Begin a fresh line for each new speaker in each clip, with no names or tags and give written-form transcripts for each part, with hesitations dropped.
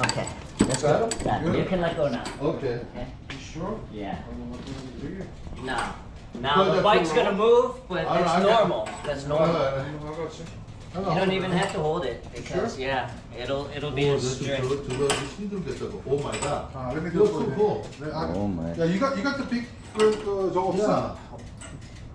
Okay. Let's go. Yeah, you can let go now.
Okay.
Okay.
You sure?
Yeah.
되게.
Now the bike's gonna move, but
I
it's
got-
normal. That's normal.
나갔지.
You don't even have to hold it because yeah, it'll be a straight.
저거 힘들겠다. 오 마이 갓.
Ah, let me
You're
do
so
it.
cool.
Oh my.
Yeah, you got the big 저거 없어.
Yeah.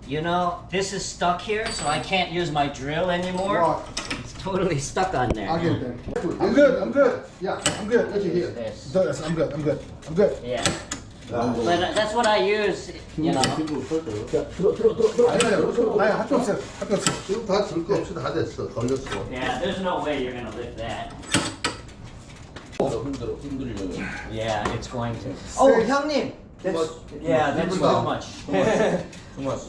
You know, this is stuck here, so I can't use my drill anymore.
Right.
It's totally stuck on there.
I get it then. I'm good. I'm good. Yeah, I'm good.
Let's hear.
This.
Yes, I'm good. I'm good. I'm good.
Yeah. But that's what I use, you know.
아니, 학교 없어요. 학교 없어요.
지금 다 들 거 없이 다 됐어. 걸렸어.
Yeah, there's no way you're gonna lift that.
흔들려요.
Yeah, it's going to. Oh, 형님. That's, yeah, that's too much.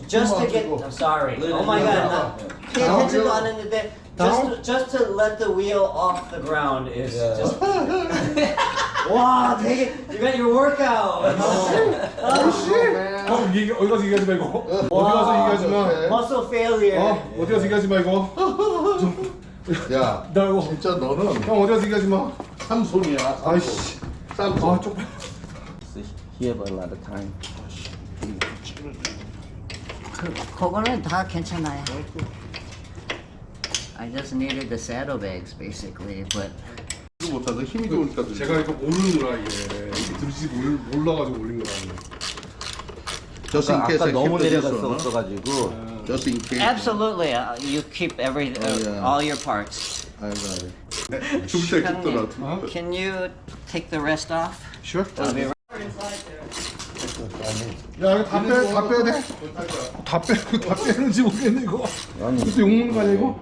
Just to get. I'm sorry. Oh my God. Pay attention to 않았는데 just to let the wheel off the ground is just. Wow, take it. You got your workout.
이게 어디 가서 얘기하지 말고. 어디 가서 얘기하지 마.
Muscle failure.
어디 가서 얘기하지 말고.
야,
나
진짜 너는
형 어디 가서 얘기하지 마.
삼손이야.
아이씨.
삼손.
아, 쪽.
He have a lot of time.
그거는 다 괜찮아요. I just needed the saddlebags basically, but.
이거 못하다. 힘이 좋으니까.
제가 이거 모르는구나 이게. 들지 몰라가지고 올린 거라는.
Just in case
아까
I
너무
keep the
내려갔어가지고.
Just in case.
Absolutely, you keep every
yeah.
all your parts.
I got it. 줄때 깊더라도.
Can you take the rest off?
Sure.
I'll be right.
야 이거 다 빼야 돼? 다 빼는지 모르겠네 이거. 그때 욕먹는 거 아니야 이거?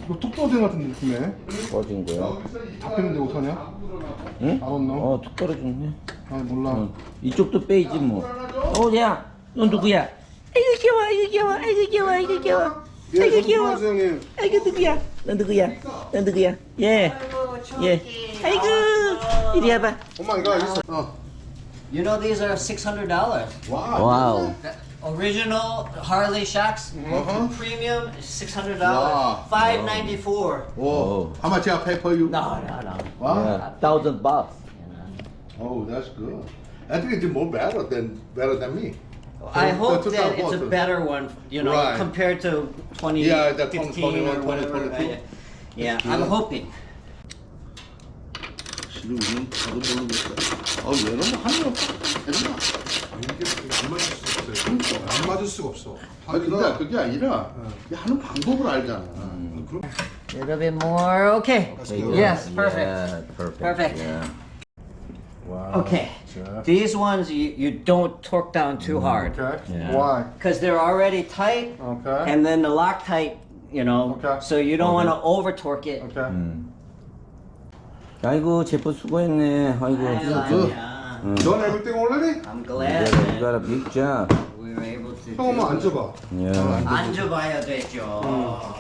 이거 톡 떨어지는 것 같은 느낌이네.
꺼진 거야.
다 빼는데 어떡하냐?
응?
I don't know.
툭 떨어졌네.
아 몰라.
이쪽도 빼이지 뭐. 야, 너 누구야? 아이고 귀여워, 아이고 귀여워, 아이고 귀여워, 아이고 귀여워. 아이고 귀여워.
형님.
아이고 누구야? 너 누구야? 너 누구야? 예. 아이고 이리 와봐.
엄마 이거 알겠어.
You know these are $600.
와우.
Original Harley shocks, premium $600.
Wow.
$594.
Whoa. How much I pay for you?
No.
Yeah, $1,000.
Oh, that's good. I think it's more better than me.
I hope
That's
that it's a
what-
better one, you know,
Right.
compared to 2015
Yeah, that 21,
or whatever.
22.
Yeah, I'm hoping.
지금 우리는 저도 모르겠어. 얘는 뭐 한이 없어.
안 맞을 수가 없어.
아니, 근데 그게 아니라 하는 방법을 알잖아.
A little bit more. Okay. Yes, perfect.
Yeah, perfect.
Perfect.
Yeah.
Wow.
Okay. These ones you don't torque down too hard
Okay.
Yeah.
Why?
because they're already tight,
Okay.
and then the Loctite, you know,
Okay.
so you don't want to over torque it.
Okay.
아이고 제프 수고했네. 아이고.
아니야.
Done everything already?
I'm
You
glad
got a big job.
that we were able to.
형 엄마 앉아봐.
Yeah.
앉아봐야 되죠.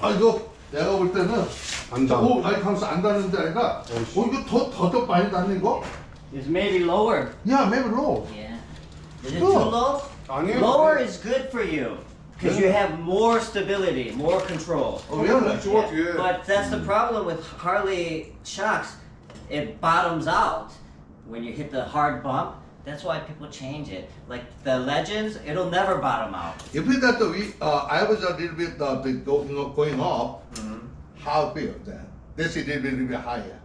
아, 이거 내가 볼 때는
안다.
아니 가면서 안 닿는 데 아니라 이거 더 많이 닿는 거?
It's maybe lower.
Yeah, maybe low.
Yeah. Is it too low?
아니에요.
Lower is good for you because you have more stability, more control.
really?
좋아 뒤에.
But that's the problem with Harley shocks. It bottoms out when you hit the hard bump. That's why people change it. Like the Legends, it'll never bottom out.
If it got I was a little bit going up, how big then? This is a little bit higher.